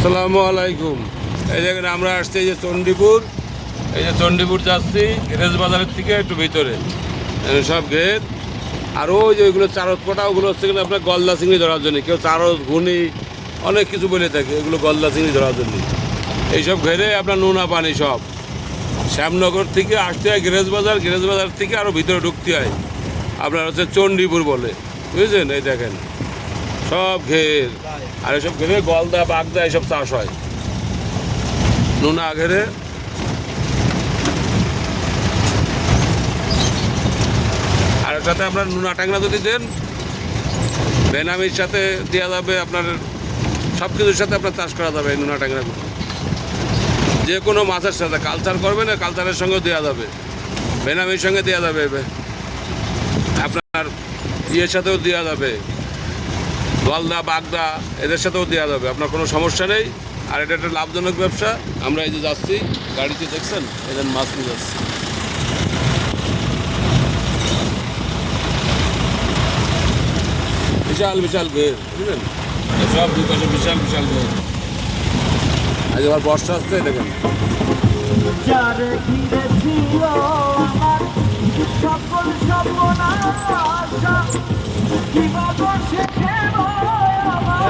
আসসালামু আলাইকুম। এই দেখেন আমরা আসছি এই যে চণ্ডীপুর, এই যে চণ্ডীপুর যাচ্ছি গ্যারেজ বাজারের থেকে একটু ভিতরে সব ঘের। আর ওই যে ওইগুলো চারত পটা, ওগুলো হচ্ছে কিন্তু আপনার গলদা চিংড়ি ধরার জন্য, কেউ চারত ঘুনি অনেক কিছু বলে থাকে, এগুলো গলদা চিংড়ি ধরার জন্য। এইসব ঘেরে আপনার নোনা পানি সব শ্যামনগর থেকে আসতে হয় গ্যারেজ বাজার, গ্যারেজ বাজার থেকে আরও ভিতরে ঢুকতে হয় আপনার হচ্ছে চণ্ডীপুর বলে, বুঝেছেন? এই দেখেন সব ঘের, আর এসব ঘেরে গলদা বাগদা এসব চাষ হয় নোনা ঘেরে। আর এর সাথে আপনার নোনা ট্যাংরা যদি দেন, বেনামির সাথে দেওয়া যাবে, আপনার সব কিছুর সাথে আপনার চাষ করা যাবে এই নোনা ট্যাংরাগুলো। যে কোনো মাছের সাথে কালচার করবে না, কালচারের সঙ্গেও দেওয়া যাবে, বেনামির সঙ্গে দেওয়া যাবে, আপনার ইয়ের সাথেও দেওয়া যাবে, গলদা বাগদা এদের সাথেও দেওয়া যাবে, আপনার কোনো সমস্যা নেই। আর এটা একটা লাভজনক ব্যবসা। আমরা এই যে যাচ্ছি গাড়িতে, দেখছেন এদের মাছ নিয়ে যাচ্ছি। বিশাল বিশাল ঘের, বুঝলেন? সব দুই পাশে বিশাল বিশাল ঘের। আজ আবার বর্ষা আসছে, দেখেন সকল সর্বনাশা কিভাবে শেখে